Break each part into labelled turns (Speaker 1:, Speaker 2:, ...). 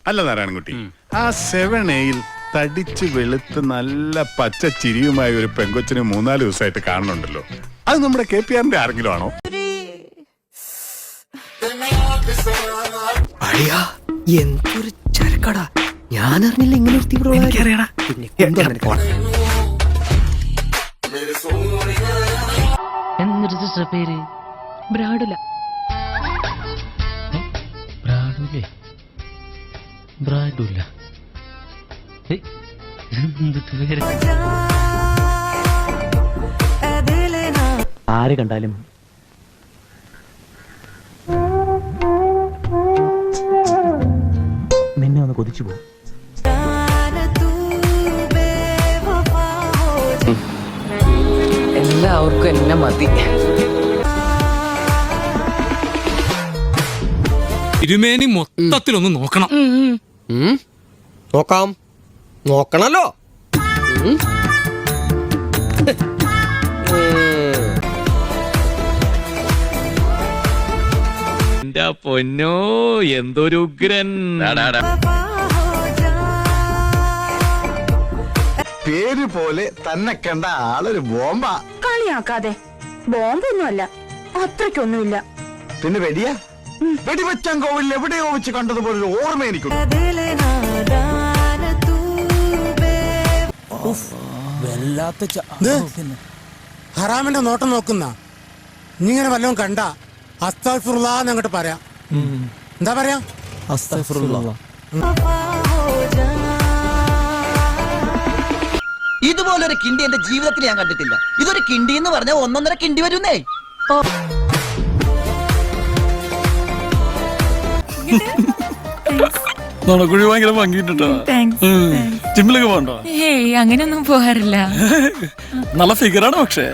Speaker 1: അല്ല നാരായണൻകുട്ടി, ആ 7A തടിച്ച് വെളുത്ത് നല്ല പച്ച ചിരിയുമായ ഒരു പെങ്കൊച്ചിനെ 3-4 ദിവസമായിട്ട് കാണുന്നുണ്ടല്ലോ. അത് നമ്മുടെ KPR-ന്റെ ആരെങ്കിലും ആണോ?
Speaker 2: എന്തൊരു ചരക്കടാ, ഞാൻ അറിഞ്ഞില്ല ഇങ്ങനെ
Speaker 3: എന്തൊരു പേര്
Speaker 4: ബ്രാഡുല.
Speaker 3: ബ്രാഡുല.
Speaker 2: ആര് കണ്ടാലും നിന്നെ ഒന്ന് കൊതിച്ചു പോകും.
Speaker 5: എല്ലാവർക്കും എന്നെ മതി.
Speaker 6: ഇരുമേനി മൊത്തത്തിലൊന്ന് നോക്കണം.
Speaker 2: നോക്കാം, നോക്കണല്ലോ.
Speaker 6: എന്റെ പൊന്നോ, എന്തൊരു ഉഗ്രൻ.
Speaker 7: പേര് പോലെ തന്നെ കണ്ട ആളൊരു ബോംബാ.
Speaker 4: കളിയാക്കാതെ, ബോംബൊന്നുമല്ല, അത്രയ്ക്കൊന്നുമില്ല.
Speaker 7: പിന്നെ വെടിയാ? വെടിവെച്ചാൻ കോവിലിൽ എവിടെയോ വെച്ച് കണ്ടതുപോലെ ഒരു ഓർമ്മ എനിക്കുണ്ട്.
Speaker 8: ഹറാമിന്റെ നോട്ടം നോക്കുന്ന നീ ഇങ്ങനെ വല്ലതും കണ്ട അസ്തഗ്ഫിറുല്ലാഹ് അങ്ങോട്ട് പറയാ. എന്താ പറയാ?
Speaker 5: ഇതുപോലൊരു കിണ്ടി എന്റെ ജീവിതത്തിൽ ഞാൻ കണ്ടിട്ടില്ല. ഇതൊരു കിണ്ടി എന്ന് പറഞ്ഞാൽ 1.5 കിണ്ടി വരുന്നേ.
Speaker 6: നുണക്കുഴി ഭയങ്കര ഭംഗിട്ടോ. ജിമ്മിലൊക്കെ പോകണ്ടോ?
Speaker 4: ഏയ്, അങ്ങനെയൊന്നും പോകാറില്ല.
Speaker 6: നല്ല ഫിഗറാണ്. പക്ഷേ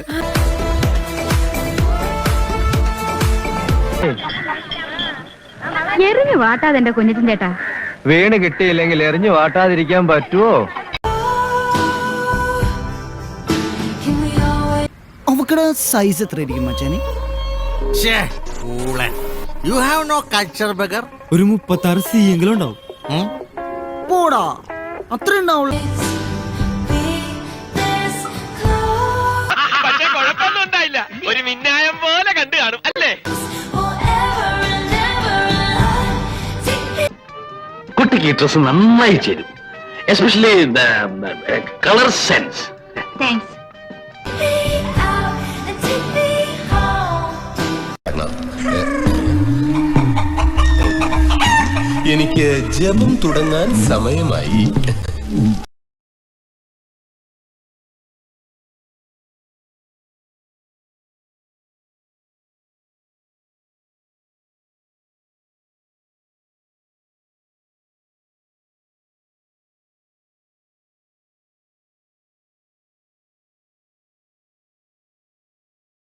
Speaker 4: എറിഞ്ഞു വാട്ടാതെ എന്റെ കുഞ്ഞിറ്റിൻ ചേട്ടാ.
Speaker 2: വീണ് കിട്ടിയില്ലെങ്കിൽ എറിഞ്ഞു വാട്ടാതിരിക്കാൻ പറ്റുമോ?
Speaker 8: അവക്കടെ സൈസ് എത്ര ആയിരിക്കും മച്ചാനെ? ഒരു 36 C എങ്കിലും ഉണ്ടാവും. പോടാ, അത്ര ഉണ്ടാവുള്ളൂ.
Speaker 6: പക്ഷെ കുഴപ്പമൊന്നും ഉണ്ടായില്ല. ഒരു മിന്നായം പോലെ കണ്ടു കാണും അല്ലേ?
Speaker 9: കുട്ടിക്ക് ഈ ഡ്രസ് നന്നായി ചേരും, എസ്പെഷ്യലി കളർ സെൻസ്.
Speaker 4: താങ്ക്സ്.
Speaker 10: എനിക്ക് ജപം തുടങ്ങാൻ സമയമായി.